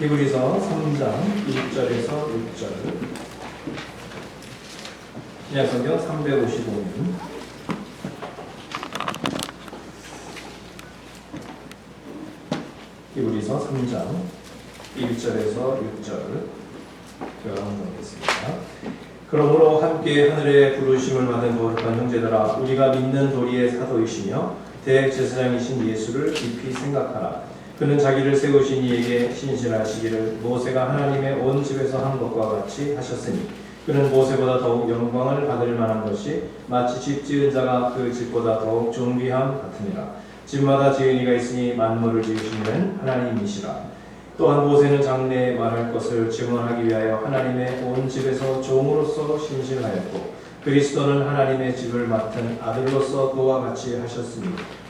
히브리서 3장 1절에서 6절. 신약성경 355면 히브리서 3장 1절에서 6절 교환하겠습니다. 그러므로 함께 하늘의 부르심을 받은 거룩한 형제들아, 우리가 믿는 도리의 사도이시며 대제사장이신 예수를 깊이 생각하라. 그는 자기를 세우신 이에게 신실하시기를 모세가 하나님의 온 집에서 한 것과 같이 하셨으니, 그는 모세보다 더욱 영광을 받을 만한 것이 마치 집 지은 자가 그 집보다 더욱 존귀함 같으니라. 집마다 지은 이가 있으니 만물을 지으시는 하나님이시라. 또한 모세는 장래에 말할 것을 증언하기 위하여 하나님의 온 집에서 종으로서 신실하였고, 그리스도는 하나님의 집을 맡은 아들로서 그와 같이 하셨으니,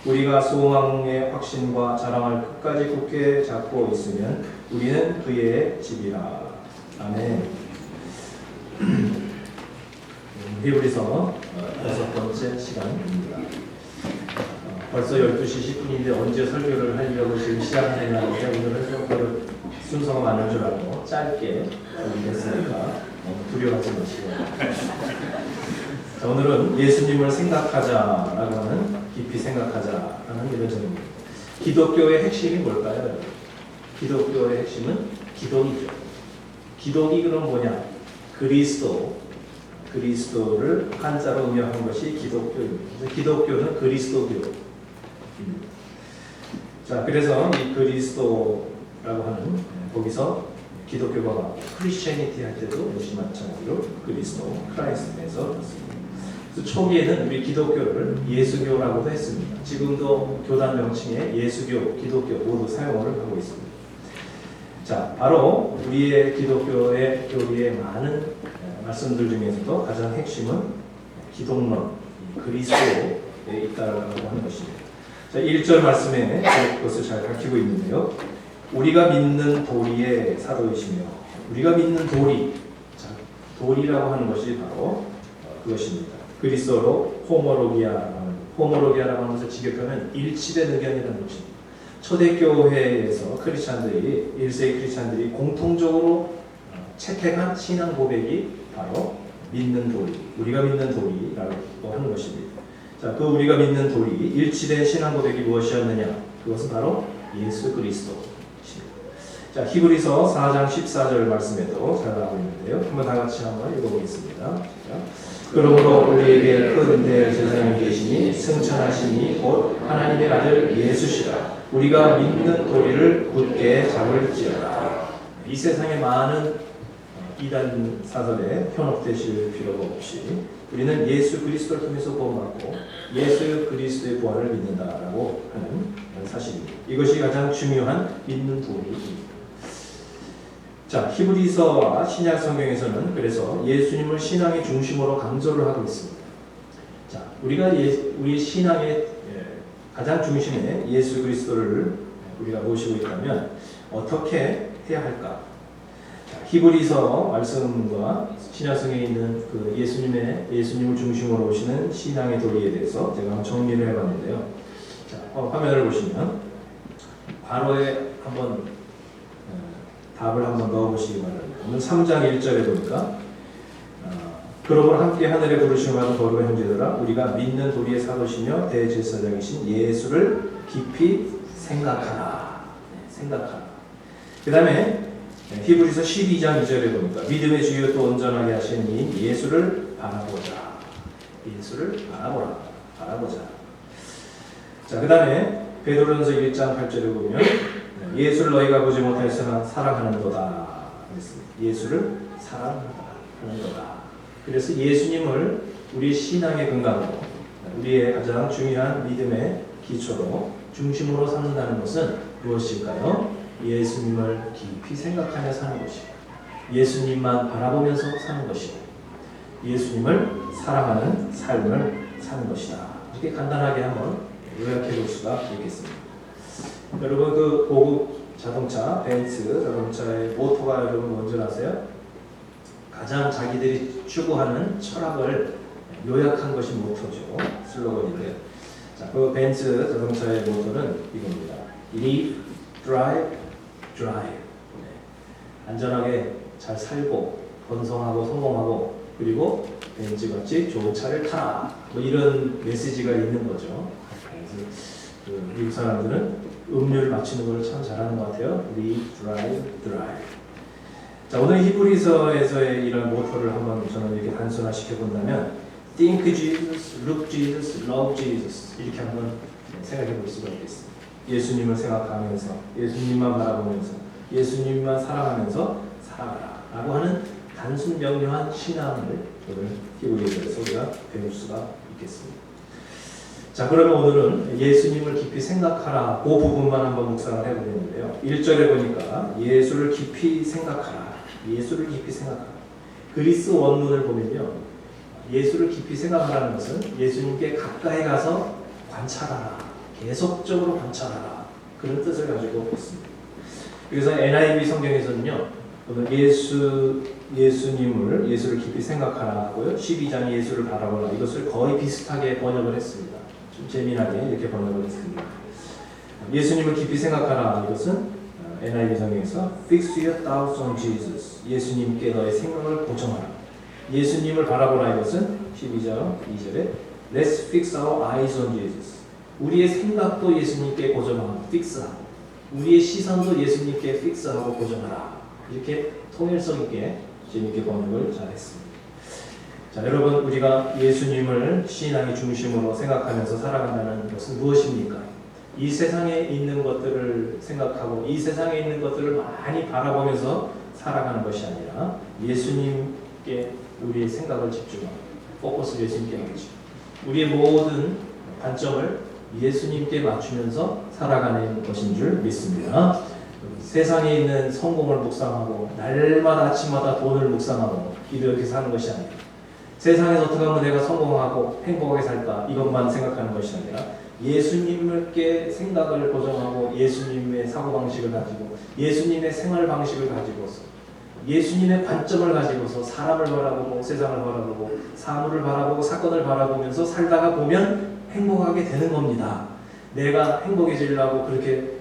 우리가 소망의 확신과 자랑을 끝까지 굳게 잡고 있으면 우리는 그의 집이라. 아멘. 히브리서 6번째 시간입니다. 벌써 12시 10분인데 언제 설교를 하려고 지금 시작하느냐 하는데, 오늘은 좀 순서가 많은 줄 알고 짧게 했으니까 두려워하지 마시고. 자, 오늘은 예수님을 생각하자라고 하는, 깊이 생각하자라는 이런 제목입니다. 기독교의 핵심이 뭘까요? 기독교의 핵심은 기독이죠. 기독이 그럼 뭐냐? 그리스도를 한자로 의미한 것이 기독교입니다. 그래서 기독교는 그리스도교입니다. 자, 그래서 이 그리스도라고 하는, 거기서 기독교가 크리스천이티 할 때도 역시 마찬가지로 그리스도, 크라이스트에서 그렇습니다. 그래서 초기에는 우리 기독교를 예수교라고도 했습니다. 지금도 교단 명칭에 예수교, 기독교 모두 사용을 하고 있습니다. 자, 바로 우리의 기독교의 교리의 많은 말씀들 중에서도 가장 핵심은 기독론, 그리스도에 있다라고 하는 것입니다. 자, 1절 말씀에 그것을 잘 밝히고 있는데요. 우리가 믿는 도리의 사도이시며, 우리가 믿는 도리, 자, 도리라고 하는 것이 바로 그것입니다. 그리스어로 호모로기아라고 하는 것을 직역하면 일치된 의견이라는 것입니다. 초대교회에서 크리스찬들이, 1세기 크리스찬들이 공통적으로 채택한 신앙 고백이 바로 믿는 도리, 우리가 믿는 도리라고 하는 것입니다. 자, 그 우리가 믿는 도리, 일치된 신앙 고백이 무엇이었느냐? 그것은 바로 예수 그리스도입니다. 자, 히브리서 4장 14절 말씀에도 잘 나오고 있는데요. 한번 다 같이 한번 읽어보겠습니다. 그러므로 우리에게 큰 대제사장이 계시니 승천하시니 곧 하나님의 아들 예수시라. 우리가 믿는 도리를 굳게 잡을지어다. 이 세상에 많은 이단 사설에 현혹되실 필요가 없이 우리는 예수 그리스도를 통해서 구원받고 예수 그리스도의 부활을 믿는다라고 하는 사실입니다. 이것이 가장 중요한 믿는 도리입니다. 자, 히브리서와 신약 성경에서는 그래서 예수님을 신앙의 중심으로 강조를 하고 있습니다. 자, 우리가 우리 신앙의 가장 중심에 예수 그리스도를 우리가 모시고 있다면 어떻게 해야 할까? 자, 히브리서 말씀과 신약 성경에 있는 그 예수님을 중심으로 오시는 신앙의 도리에 대해서 제가 한번 정리를 해봤는데요. 자, 화면을 보시면 괄호에 한번 답을 한번 넣어보시기 바랍니다. 오늘 3장 1절에 보니까 그러므로 함께 하늘에 부르심을 받은 거룩한 형제들아, 우리가 믿는 도리의 사도시며 대제사장이신 예수를 깊이 생각하라. 생각하라. 그 다음에 히브리서 12장 2절에 보니까 믿음의 주요 또 온전하게 하시는 이인 예수를 바라보자. 예수를 바라보자. 자, 그 다음에 베드로전서 1장 8절에 보면 예수를 너희가 보지 못하였으나 사랑하는도다. 예수를 사랑하는도다. 그래서 예수님을 우리 신앙의 근간으로, 우리의 가장 중요한 믿음의 기초로 중심으로 삼는다는 것은 무엇일까요? 예수님을 깊이 생각하며 사는 것이고, 예수님만 바라보면서 사는 것이고, 예수님을 사랑하는 삶을 사는 것이다. 이렇게 간단하게 한번 요약해 볼 수가 있겠습니다. 여러분, 그 고급 자동차, 벤츠 자동차의 모토가 여러분 뭔지 아세요? 가장 자기들이 추구하는 철학을 요약한 것이 모토죠. 슬로건인데요. 자, 그 벤츠 자동차의 모토는 이겁니다. Live, Drive, Drive. 안전하게 잘 살고 번성하고 성공하고 그리고 벤츠같이 좋은 차를 타라 뭐 이런 메시지가 있는 거죠. 그래서 그 미국 사람들은 음료를 맞추는 걸 참 잘하는 것 같아요. We drive. 자, 오늘 히브리서에서의 이런 모토를 한번 저는 이렇게 단순화시켜 본다면 Think Jesus, Look Jesus, Love Jesus 이렇게 한번 생각해 볼 수가 있겠습니다. 예수님을 생각하면서 예수님만 바라보면서 예수님만 사랑하면서 살아가라 라고 하는 단순 명료한 신앙을 오늘 히브리서에서 우리가 배울 수가 있겠습니다. 자, 그러면 오늘은 예수님을 깊이 생각하라 그 부분만 한번 묵상을 해보겠는데요. 1절에 보니까 예수를 깊이 생각하라. 예수를 깊이 생각하라. 그리스 원문을 보면요. 예수를 깊이 생각하라는 것은 예수님께 가까이 가서 관찰하라. 계속적으로 관찰하라. 그런 뜻을 가지고 있습니다. 그래서 NIV 성경에서는요. 오늘 예수를 깊이 생각하라 하고요. 12장 예수를 바라보라. 이것을 거의 비슷하게 번역을 했습니다. 좀 재미나게 이렇게 번역을 했습니다. 예수님을 깊이 생각하라. 이것은 NIV 성경에서 Fix your thoughts on Jesus. 예수님께 너의 생각을 고정하라. 예수님을 바라보라. 이것은 12장 2절에 Let's fix our eyes on Jesus. 우리의 생각도 예수님께 고정하고 픽스하고 우리의 시선도 예수님께 픽스하고 고정하라. 이렇게 통일성 있게 재미있게 번역을 잘했습니다. 자, 여러분 우리가 예수님을 신앙의 중심으로 생각하면서 살아간다는 것은 무엇입니까? 이 세상에 있는 것들을 생각하고 이 세상에 있는 것들을 많이 바라보면서 살아가는 것이 아니라 예수님께 우리의 생각을 집중하고 포커스를 예수님께 맞추고 우리의 모든 관점을 예수님께 맞추면서 살아가는 것인 줄 믿습니다. 세상에 있는 성공을 묵상하고 날마다 아침마다 돈을 묵상하고 이렇게 사는 것이 아니라 세상에서 어떻게 하면 내가 성공하고 행복하게 살까 이것만 생각하는 것이 아니라 예수님께 생각을 고정하고 예수님의 사고방식을 가지고 예수님의 생활 방식을 가지고서 예수님의 관점을 가지고서 사람을 바라보고 세상을 바라보고 사물을 바라보고 사건을 바라보면서 살다가 보면 행복하게 되는 겁니다. 내가 행복해지려고 그렇게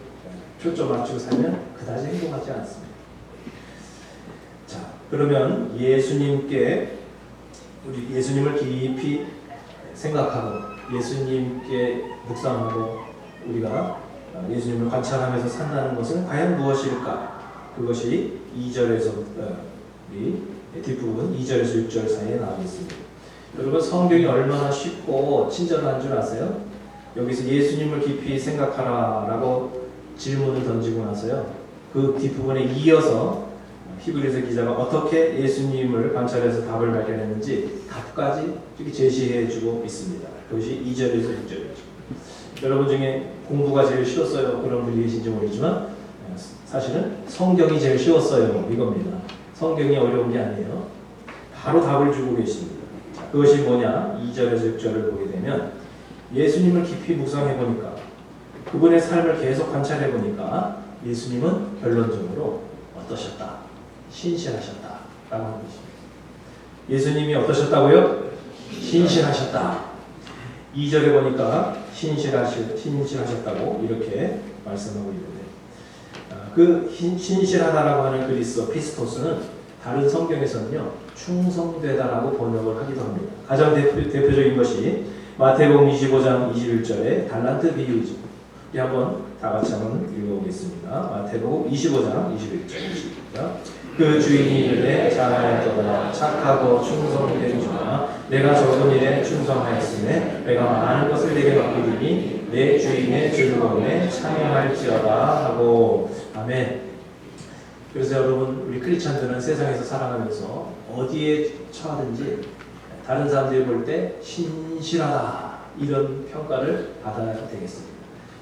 초점 맞추고 살면 그다지 행복하지 않습니다. 자, 그러면 우리 예수님을 깊이 생각하고 예수님께 묵상하고 우리가 예수님을 관찰하면서 산다는 것은 과연 무엇일까? 그것이 2절에서부터 우리 뒷부분 2절에서 6절 사이에 나와 있습니다. 여러분 성경이 얼마나 쉽고 친절한 줄 아세요? 여기서 예수님을 깊이 생각하라 라고 질문을 던지고 나서요. 그 뒷부분에 이어서 히브리서 기자가 어떻게 예수님을 관찰해서 답을 발견했는지 답까지 이렇게 제시해주고 있습니다. 그것이 2절에서 6절이죠. 여러분 중에 공부가 제일 쉬웠어요. 그런 분이 계신지 모르지만 사실은 성경이 제일 쉬웠어요. 이겁니다. 성경이 어려운 게 아니에요. 바로 답을 주고 계십니다. 그것이 뭐냐? 2절에서 6절을 보게 되면 예수님을 깊이 묵상해 보니까 그분의 삶을 계속 관찰해 보니까 예수님은 결론적으로 어떠셨다? 신실하셨다 라고 하는 것입니다. 예수님이 어떠셨다고요? 신실하셨다. 2절에 보니까 신실하셨다고 이렇게 말씀하고 있는데 그 신실하다라고 하는 그리스어 피스토스는 다른 성경에서는요 충성되다라고 번역을 하기도 합니다. 가장 대표적인 것이 마태복음 25장 21절의 달란트 비유죠. 한번 다 같이 한번 읽어보겠습니다. 마태복음 25장 21절입니다. 그 주인이 이르되 잘하였도다 착하고 충성된 주나 내가 적은 일에 충성하였으니 내가 많은 것을 내게 맡기리니 내 주인의 즐거움에 참여할지어다 하고 아멘. 그래서 여러분 우리 크리스찬들은 세상에서 살아가면서 어디에 처하든지 다른 사람들이 볼 때 신실하다 이런 평가를 받아야 되겠습니다.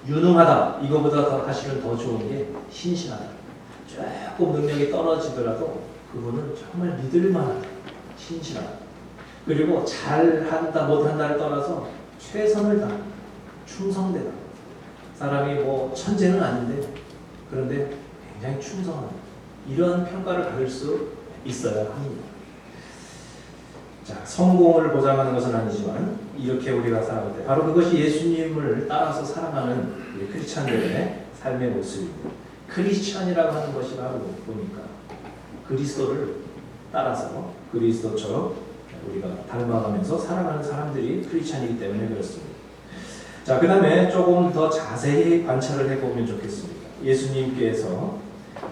유능하다 이거보다 사실은 더 좋은 게 신실하다. 조금 능력이 떨어지더라도 그분은 정말 믿을만하다. 신실하다. 그리고 잘한다 못한다를 떠나서 최선을 다한다. 충성되다. 사람이 뭐 천재는 아닌데 그런데 굉장히 충성하다. 이런 평가를 받을 수 있어야 합니다. 자, 성공을 보장하는 것은 아니지만 이렇게 우리가 살아갈 때 바로 그것이 예수님을 따라서 살아가는 우리 크리스찬들의 삶의 모습입니다. 크리스찬이라고 하는 것이 바로 보니까 그리스도를 따라서 그리스도처럼 우리가 닮아가면서 살아가는 사람들이 크리스찬이기 때문에 그렇습니다. 자, 그 다음에 조금 더 자세히 관찰을 해보면 좋겠습니다. 예수님께서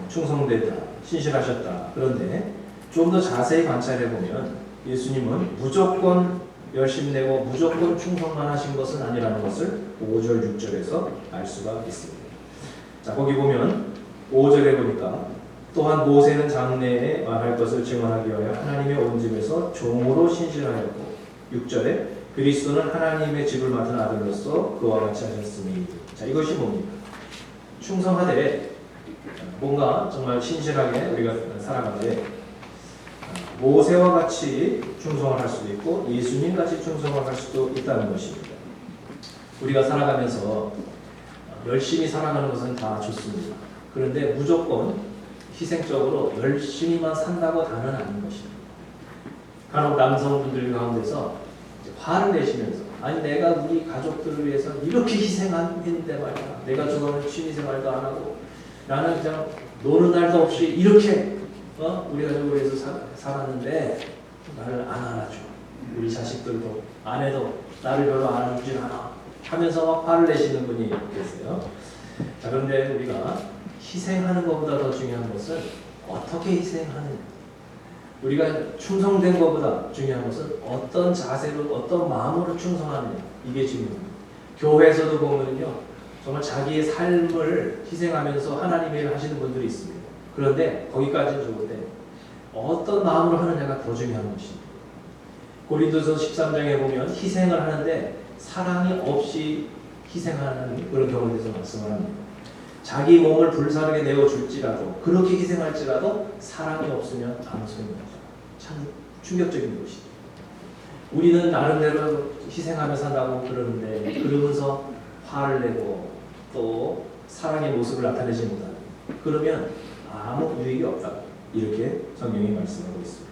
충성되다, 신실하셨다. 그런데 좀 더 자세히 관찰해보면 예수님은 무조건 열심 내고 무조건 충성만 하신 것은 아니라는 것을 5절, 6절에서 알 수가 있습니다. 자, 거기 보면 5절에 보니까 또한 모세는 장래에 말할 것을 증언하기 위하여 하나님의 온 집에서 종으로 신실하였고 6절에 그리스도는 하나님의 집을 맡은 아들로서 그와 같이 하셨으니. 자, 이것이 뭡니까? 충성하되 뭔가 정말 신실하게 우리가 살아가되 모세와 같이 충성을 할 수도 있고 예수님 같이 충성을 할 수도 있다는 것입니다. 우리가 살아가면서 열심히 살아가는 것은 다 좋습니다. 그런데 무조건 희생적으로 열심히만 산다고 다는 아닌 것입니다. 간혹 남성분들 가운데서 화를 내시면서 아니 내가 우리 가족들을 위해서 이렇게 희생했는데 말이야. 내가 좋아하는 취미생활도 안 하고 나는 그냥 노는 날도 없이 이렇게 우리 가족을 위해서 살았는데 나를 안 알아줘. 우리 자식들도 아내도 나를 별로 알아주질 않아 하면서 막 화를 내시는 분이 계세요. 자, 그런데 우리가 희생하는 것보다 더 중요한 것은 어떻게 희생하느냐. 우리가 충성된 것보다 중요한 것은 어떤 자세로 어떤 마음으로 충성하느냐. 이게 중요합니다. 교회에서도 보면요 정말 자기의 삶을 희생하면서 하나님의 일을 하시는 분들이 있습니다. 그런데 거기까지는 좋은데 어떤 마음으로 하느냐가 더 중요한 것입니다. 고린도서 13장에 보면 희생을 하는데 사랑이 없이 희생하는 그런 경우에 대해서 말씀을 합니다. 자기 몸을 불사르게 내어줄지라도 그렇게 희생할지라도 사랑이 없으면 아무 소용이 없어요. 참 충격적인 것이죠. 우리는 나름대로 희생하며 산다고 그러는데 그러면서 화를 내고 또 사랑의 모습을 나타내지 못하는 그러면 아무 유익이 없다. 이렇게 성경이 말씀하고 있습니다.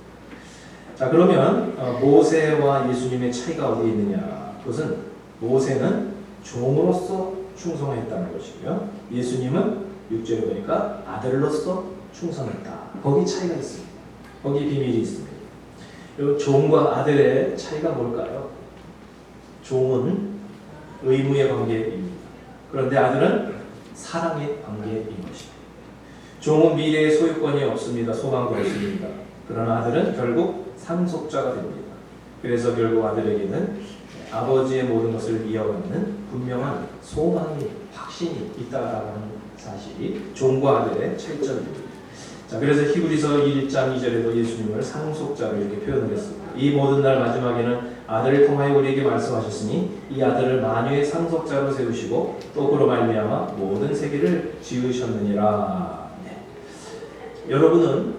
자, 그러면 모세와 예수님의 차이가 어디에 있느냐. 그것은 모세는 종으로서 충성했다는 것이고요. 예수님은 6절에 보니까 아들로서 충성했다. 거기 차이가 있습니다. 거기 비밀이 있습니다. 종과 아들의 차이가 뭘까요? 종은 의무의 관계입니다. 그런데 아들은 사랑의 관계인 것입니다. 종은 미래의 소유권이 없습니다. 소망도 없습니다. 그러나 아들은 결국 상속자가 됩니다. 그래서 결국 아들에게는 아버지의 모든 것을 이어가는 분명한 소망이 확신이 있다라고 하는 사실이 종과 아들의 차이점입니다. 자, 그래서 히브리서 1장 2절에도 예수님을 상속자로 이렇게 표현을 했습니다. 이 모든 날 마지막에는 아들을 통하여 우리에게 말씀하셨으니 이 아들을 만유의 상속자로 세우시고 또 그로 말미암아 모든 세계를 지으셨느니라. 여러분은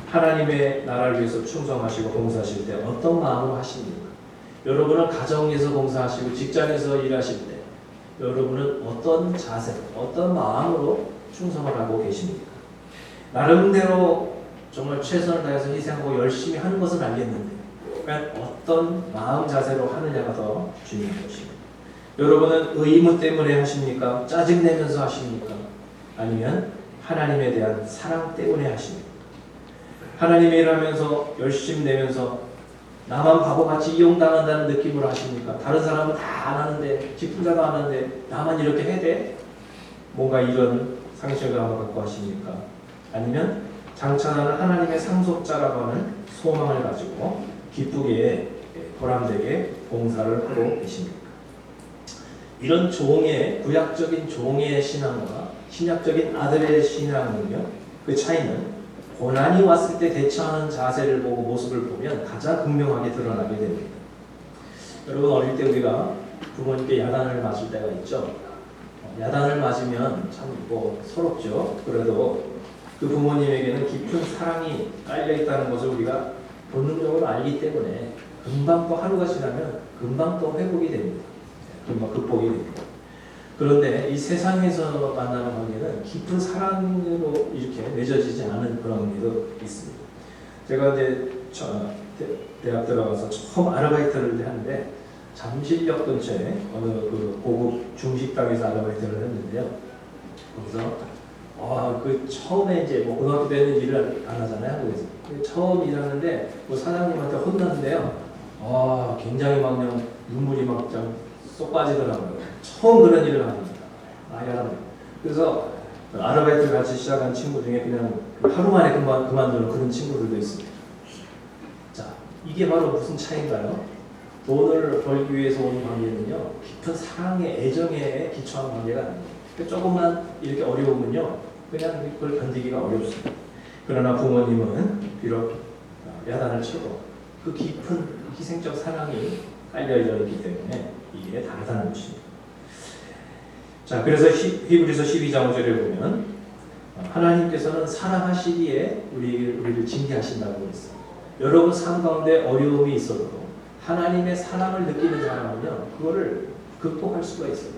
하나님의 나라를 위해서 충성하시고 봉사하실 때 어떤 마음으로 하십니까? 여러분은 가정에서 봉사하시고 직장에서 일하실 때 여러분은 어떤 자세, 어떤 마음으로 충성을 하고 계십니까? 나름대로 정말 최선을 다해서 희생하고 열심히 하는 것은 알겠는데 어떤 마음 자세로 하느냐가 더 중요한 것입니다. 여러분은 의무 때문에 하십니까? 짜증내면서 하십니까? 아니면 하나님에 대한 사랑 때문에 하십니까? 하나님의 일을 하면서 열심히 내면서 나만 바보같이 이용당한다는 느낌으로 하십니까? 다른 사람은 다 안 하는데 직분자도 안 하는데 나만 이렇게 해야 돼? 뭔가 이런 상실감을 갖고 하십니까? 아니면 장차는 하나님의 상속자라고 하는 소망을 가지고 기쁘게 보람되게 봉사를 하고 계십니까? 이런 종의 구약적인 종의 신앙과 신약적인 아들의 신앙은요, 그 차이는 고난이 왔을 때 대처하는 자세를 보고 모습을 보면 가장 극명하게 드러나게 됩니다. 여러분 어릴 때 우리가 부모님께 야단을 맞을 때가 있죠. 야단을 맞으면 참 서럽죠. 그래도 그 부모님에게는 깊은 사랑이 깔려 있다는 것을 우리가 본능적으로 알기 때문에 금방 또 하루가 지나면 금방 또 회복이 됩니다. 금방 극복이 됩니다. 그런데 이 세상에서 만나는 관계는 깊은 사랑으로 이렇게 맺어지지 않은 그런 관계도 있습니다. 제가 이제 대학 들어가서 처음 아르바이트를 하는데 잠실역 근처에 어느 그 고급 중식당에서 아르바이트를 했는데요. 거기서 그 처음에 이제 뭐 고등학교 때는 일을 안 하잖아요, 한국에서. 근데 처음 일하는데 뭐 사장님한테 혼났는데요. 굉장히 막 그냥 눈물이 막 쏙 빠지더라고요. 처음 그런 일을 합니다. 야합니다. 그래서 아르바이트 같이 시작한 친구 중에 그냥 하루 만에 그만두는 그런 친구들도 있습니다. 자, 이게 바로 무슨 차이인가요? 돈을 벌기 위해서 온 관계는요, 깊은 사랑의 애정에 기초한 관계가 아닙니다. 조금만 이렇게 어려우면요, 그냥 그걸 견디기가 어렵습니다. 그러나 부모님은 비록 야단을 쳐도 그 깊은 희생적 사랑이 깔려져 있기 때문에 이게 다르다는 것입니다. 자, 그래서 히브리서 12장 5절에 보면 하나님께서는 사랑하시기에 우리를 징계하신다고 했어요. 여러분 삶 가운데 어려움이 있어도 하나님의 사랑을 느끼는 사람은요, 그거를 극복할 수가 있어요.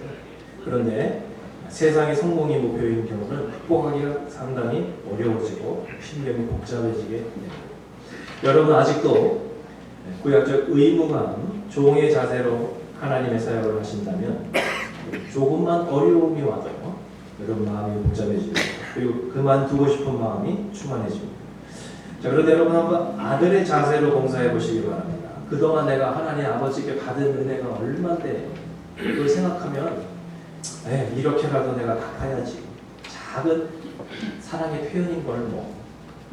그런데 세상의 성공이 목표인 경우는 극복하기가 상당히 어려워지고 신경이 복잡해지게 됩니다. 여러분 아직도 구약적 의무감, 종의 자세로 하나님의 사역을 하신다면 조금만 어려움이 와도 여러분 마음이 복잡해지고 그리고 그만두고 싶은 마음이 충만해집니다. 자, 그런데 여러분 한번 아들의 자세로 봉사해 보시기 바랍니다. 그동안 내가 하나님 아버지께 받은 은혜가 얼마인데 그걸 생각하면 이렇게라도 내가 갚아야지. 작은 사랑의 표현인 걸 뭐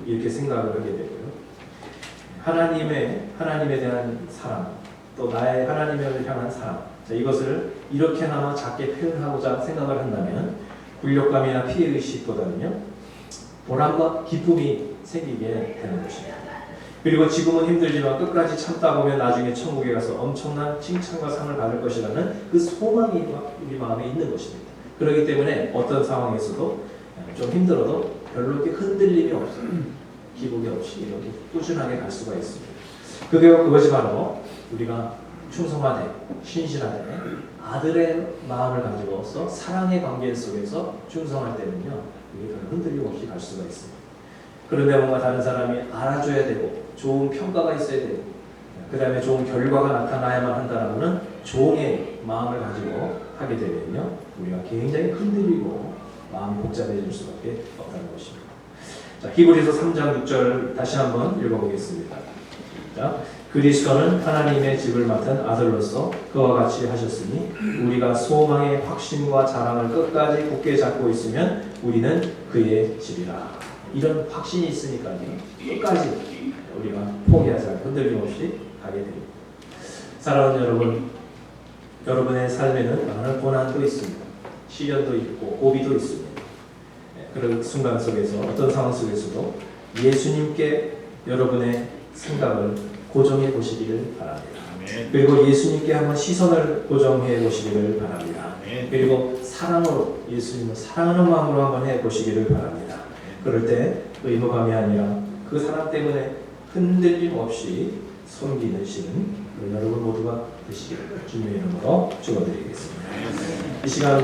이렇게 생각을 하게 되고요. 하나님에 대한 사랑, 또 나의 하나님을 향한 사랑. 자, 이것을 이렇게나마 작게 표현하고자 생각을 한다면 굴욕감이나 피해의식보다는요, 보람과 기쁨이 생기게 되는 것입니다. 그리고 지금은 힘들지만 끝까지 참다 보면 나중에 천국에 가서 엄청난 칭찬과 상을 받을 것이라는 그 소망이 우리 마음에 있는 것입니다. 그렇기 때문에 어떤 상황에서도 좀 힘들어도 별로 이렇게 흔들림이 없어요. 기복이 없이 이렇게 꾸준하게 갈 수가 있습니다. 그것이 바로 우리가 충성하되 신실하되 아들의 마음을 가지고서 사랑의 관계 속에서 충성할 때는요, 이게 별 흔들림 없이 갈 수가 있습니다. 그런데 뭔가 다른 사람이 알아줘야 되고 좋은 평가가 있어야 되고 그 다음에 좋은 결과가 나타나야만 한다는 종의 마음을 가지고 하게 되면요, 우리가 굉장히 흔들리고 마음이 복잡해질 수밖에 없다는 것입니다. 자, 히브리서 3장 6절 다시 한번 읽어보겠습니다. 자, 그리스도는 하나님의 집을 맡은 아들로서 그와 같이 하셨으니 우리가 소망의 확신과 자랑을 끝까지 굳게 잡고 있으면 우리는 그의 집이라. 이런 확신이 있으니까요, 끝까지 우리가 포기하지 않고 흔들림 없이 가게 됩니다. 사랑하는 여러분, 여러분의 삶에는 많은 고난도 있습니다. 시련도 있고 고비도 있습니다. 그런 순간 속에서 어떤 상황 속에서도 예수님께 여러분의 생각을 고정해 보시기를 바랍니다. 그리고 예수님께 한번 시선을 고정해 보시기를 바랍니다. 그리고 사랑으로 예수님을 사랑하는 마음으로 한번 해 보시기를 바랍니다. 그럴 때 의무감이 아니라 그 사랑 때문에 흔들림 없이 섬기는 시는 여러분 모두가 되시기를 주님의 이름으로 축원드리겠습니다. 이 시간